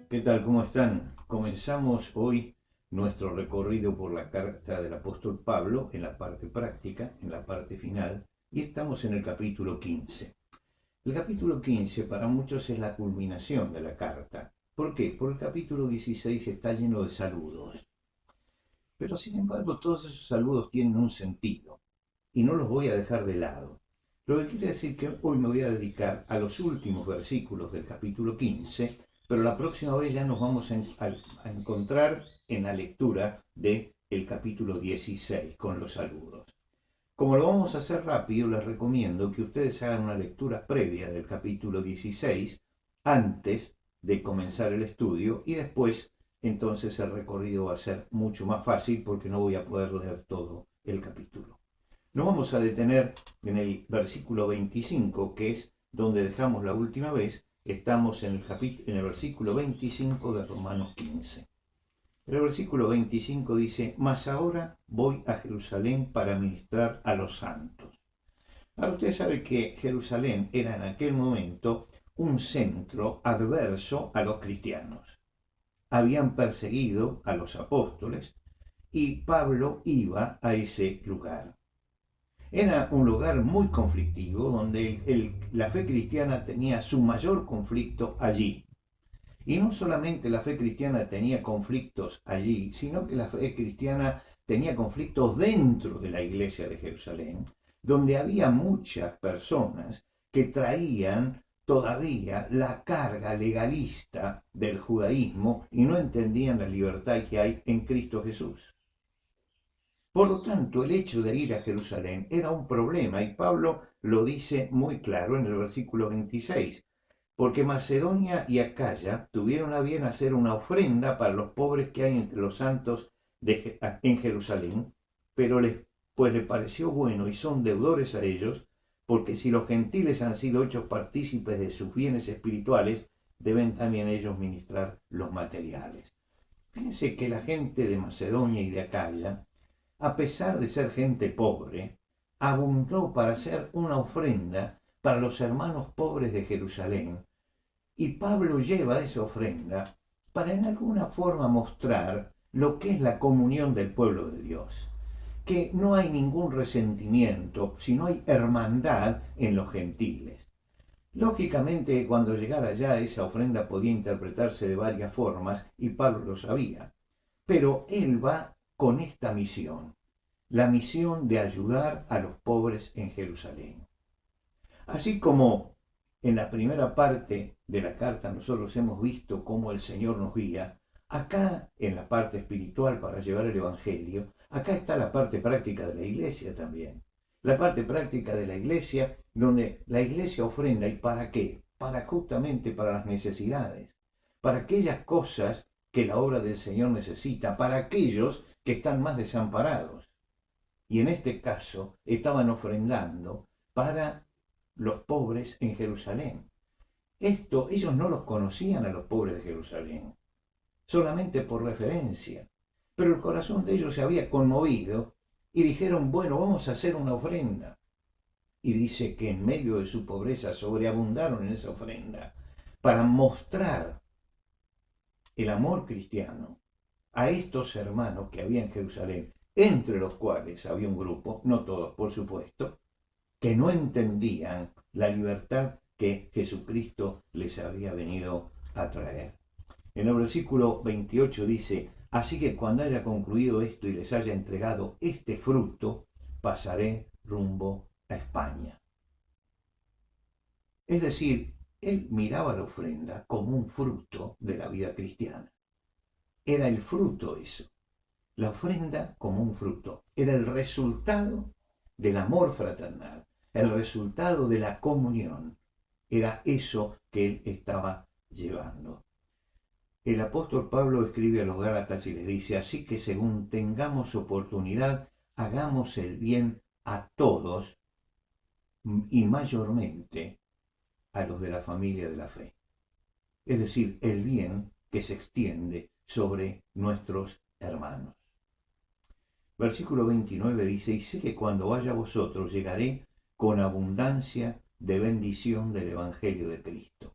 ¿Qué tal? ¿Cómo están? Comenzamos hoy nuestro recorrido por la carta del apóstol Pablo en la parte práctica, en la parte final, y estamos en el capítulo 15. El capítulo 15 para muchos es la culminación de la carta. ¿Por qué? Porque el capítulo 16 está lleno de saludos. Pero sin embargo todos esos saludos tienen un sentido y no los voy a dejar de lado. Lo que quiere decir que hoy me voy a dedicar a los últimos versículos del capítulo 15, pero la próxima vez ya nos vamos a encontrar en la lectura del capítulo 16 con los saludos. Como lo vamos a hacer rápido, les recomiendo que ustedes hagan una lectura previa del capítulo 16 antes de comenzar el estudio y después entonces el recorrido va a ser mucho más fácil porque no voy a poder leer todo el capítulo. Nos vamos a detener en el versículo 25, que es donde dejamos la última vez. Estamos en el versículo 25 de Romanos 15. El versículo 25 dice, mas ahora voy a Jerusalén para ministrar a los santos. Ahora usted sabe que Jerusalén era en aquel momento un centro adverso a los cristianos. Habían perseguido a los apóstoles y Pablo iba a ese lugar. Era un lugar muy conflictivo donde la fe cristiana tenía su mayor conflicto allí. Y no solamente la fe cristiana tenía conflictos allí, sino que la fe cristiana tenía conflictos dentro de la iglesia de Jerusalén, donde había muchas personas que traían todavía la carga legalista del judaísmo y no entendían la libertad que hay en Cristo Jesús. Por lo tanto, el hecho de ir a Jerusalén era un problema y Pablo lo dice muy claro en el versículo 26, porque Macedonia y Acaya tuvieron a bien hacer una ofrenda para los pobres que hay entre los santos en Jerusalén, pero pues les pareció bueno y son deudores a ellos, porque si los gentiles han sido hechos partícipes de sus bienes espirituales, deben también ellos ministrar los materiales. Fíjense que la gente de Macedonia y de Acaya, a pesar de ser gente pobre, abundó para hacer una ofrenda para los hermanos pobres de Jerusalén. Y Pablo lleva esa ofrenda para en alguna forma mostrar lo que es la comunión del pueblo de Dios. Que no hay ningún resentimiento, sino hay hermandad en los gentiles. Lógicamente, cuando llegara allá, esa ofrenda podía interpretarse de varias formas y Pablo lo sabía. Pero él va con esta misión, la misión de ayudar a los pobres en Jerusalén. Así como en la primera parte de la carta nosotros hemos visto cómo el Señor nos guía, acá en la parte espiritual para llevar el Evangelio, acá está la parte práctica de la iglesia también. La parte práctica de la iglesia donde la iglesia ofrenda. ¿Y para qué? Justamente para las necesidades, para aquellas cosas que la obra del Señor necesita, para aquellos que están más desamparados. Y en este caso estaban ofrendando para los pobres en Jerusalén. Ellos no los conocían a los pobres de Jerusalén, solamente por referencia. Pero el corazón de ellos se había conmovido y dijeron, bueno, vamos a hacer una ofrenda. Y dice que en medio de su pobreza sobreabundaron en esa ofrenda para mostrar el amor cristiano a estos hermanos que había en Jerusalén, entre los cuales había un grupo, no todos por supuesto, que no entendían la libertad que Jesucristo les había venido a traer. En el versículo 28 dice, así que cuando haya concluido esto y les haya entregado este fruto, pasaré rumbo a España. Es decir, él miraba la ofrenda como un fruto de la vida cristiana. Era el fruto eso. La ofrenda como un fruto. Era el resultado del amor fraternal, el resultado de la comunión. Era eso que él estaba llevando. El apóstol Pablo escribe a los Gálatas y les dice, así que según tengamos oportunidad, hagamos el bien a todos y mayormente a los de la familia de la fe. Es decir, el bien que se extiende sobre nuestros hermanos. Versículo 29 dice, y sé que cuando vaya a vosotros llegaré con abundancia de bendición del Evangelio de Cristo.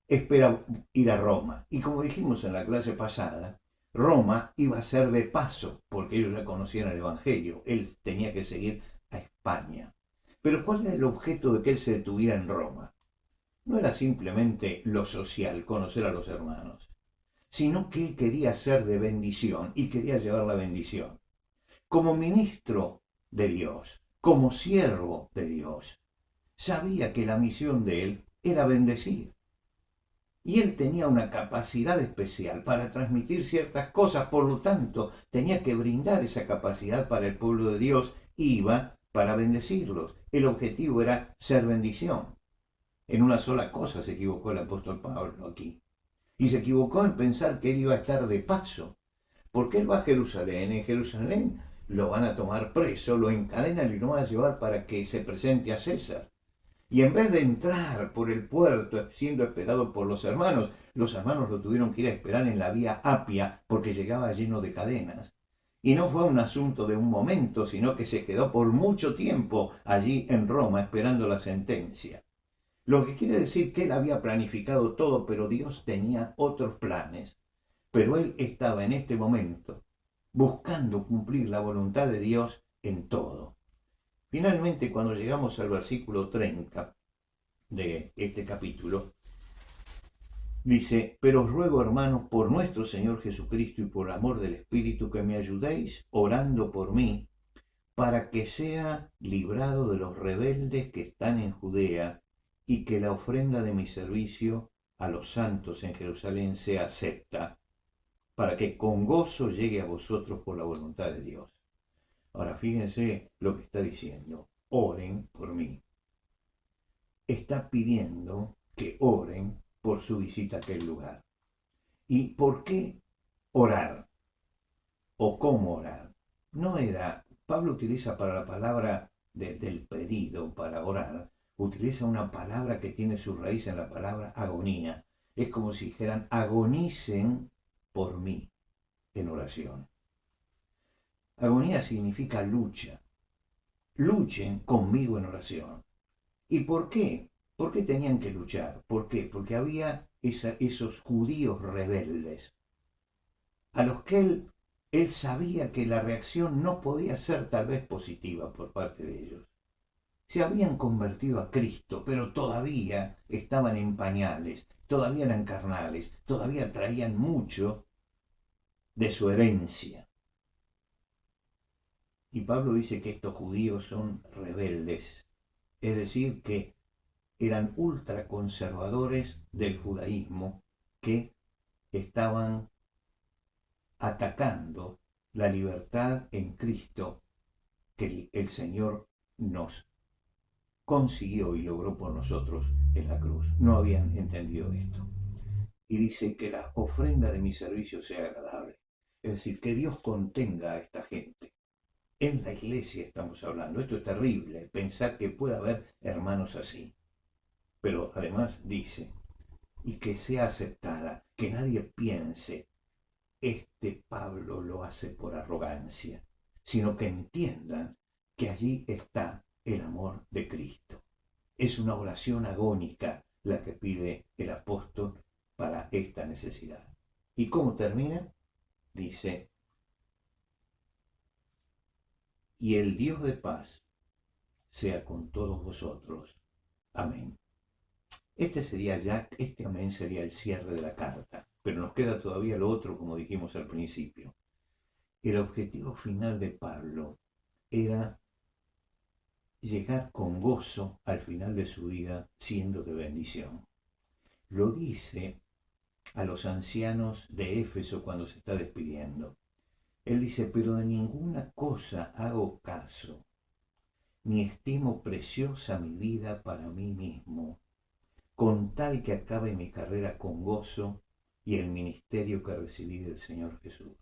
Espera ir a Roma. Y como dijimos en la clase pasada, Roma iba a ser de paso, porque ellos ya conocían el Evangelio. Él tenía que seguir a España. Pero ¿cuál era el objeto de que él se detuviera en Roma? No era simplemente lo social, conocer a los hermanos, sino que él quería ser de bendición y quería llevar la bendición. Como ministro de Dios, como siervo de Dios, sabía que la misión de él era bendecir. Y él tenía una capacidad especial para transmitir ciertas cosas, por lo tanto, tenía que brindar esa capacidad para el pueblo de Dios, iba para bendecirlos. El objetivo era ser bendición. En una sola cosa se equivocó el apóstol Pablo aquí. Y se equivocó en pensar que él iba a estar de paso. Porque él va a Jerusalén. En Jerusalén lo van a tomar preso, lo encadenan y lo van a llevar para que se presente a César. Y en vez de entrar por el puerto siendo esperado por los hermanos lo tuvieron que ir a esperar en la vía Apia porque llegaba lleno de cadenas. Y no fue un asunto de un momento, sino que se quedó por mucho tiempo allí en Roma esperando la sentencia. Lo que quiere decir que él había planificado todo, pero Dios tenía otros planes. Pero él estaba en este momento buscando cumplir la voluntad de Dios en todo. Finalmente, cuando llegamos al versículo 30 de este capítulo, dice, pero os ruego, hermanos, por nuestro Señor Jesucristo y por amor del Espíritu, que me ayudéis orando por mí, para que sea librado de los rebeldes que están en Judea, y que la ofrenda de mi servicio a los santos en Jerusalén sea acepta, para que con gozo llegue a vosotros por la voluntad de Dios. Ahora fíjense lo que está diciendo, oren por mí. Está pidiendo que oren por su visita a aquel lugar. ¿Y por qué orar? ¿O cómo orar? No era, Pablo utiliza para la palabra del pedido, para orar, utiliza una palabra que tiene su raíz en la palabra agonía. Es como si dijeran, agonicen por mí en oración. Agonía significa lucha. Luchen conmigo en oración. ¿Y por qué? ¿Por qué tenían que luchar? ¿Por qué? Porque había esos judíos rebeldes a los que él sabía que la reacción no podía ser tal vez positiva por parte de ellos. Se habían convertido a Cristo, pero todavía estaban en pañales, todavía eran carnales, todavía traían mucho de su herencia. Y Pablo dice que estos judíos son rebeldes, es decir, que eran ultraconservadores del judaísmo que estaban atacando la libertad en Cristo que el Señor nos consiguió y logró por nosotros en la cruz. No habían entendido esto. Y dice que la ofrenda de mi servicio sea agradable. Es decir, que Dios contenga a esta gente. En la iglesia estamos hablando. Esto es terrible, pensar que puede haber hermanos así. Pero además dice, y que sea aceptada, que nadie piense, este Pablo lo hace por arrogancia, sino que entiendan que allí está el amor de Cristo. Es una oración agónica la que pide el apóstol para esta necesidad. ¿Y cómo termina? Dice, y el Dios de paz sea con todos vosotros. Amén. Este amén sería el cierre de la carta, pero nos queda todavía lo otro, como dijimos al principio. El objetivo final de Pablo era llegar con gozo al final de su vida siendo de bendición. Lo dice a los ancianos de Éfeso cuando se está despidiendo. Él dice, pero de ninguna cosa hago caso, ni estimo preciosa mi vida para mí mismo, con tal que acabe mi carrera con gozo y el ministerio que recibí del Señor Jesús.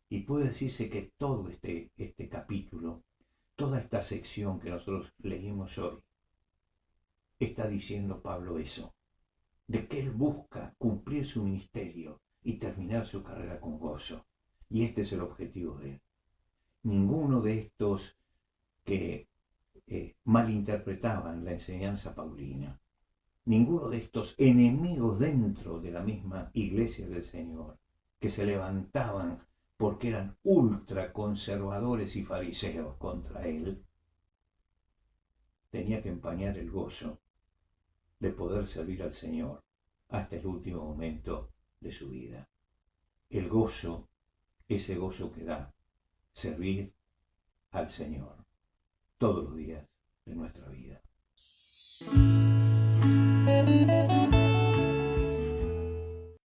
Y puede decirse que todo este capítulo, toda esta sección que nosotros leímos hoy, está diciendo Pablo eso, de que él busca cumplir su ministerio y terminar su carrera con gozo. Y este es el objetivo de él. Ninguno de estos que malinterpretaban la enseñanza paulina. Ninguno de estos enemigos dentro de la misma iglesia del Señor, que se levantaban porque eran ultraconservadores y fariseos contra él, tenía que empañar el gozo de poder servir al Señor hasta el último momento de su vida. El gozo, ese gozo que da servir al Señor todos los días de nuestra vida.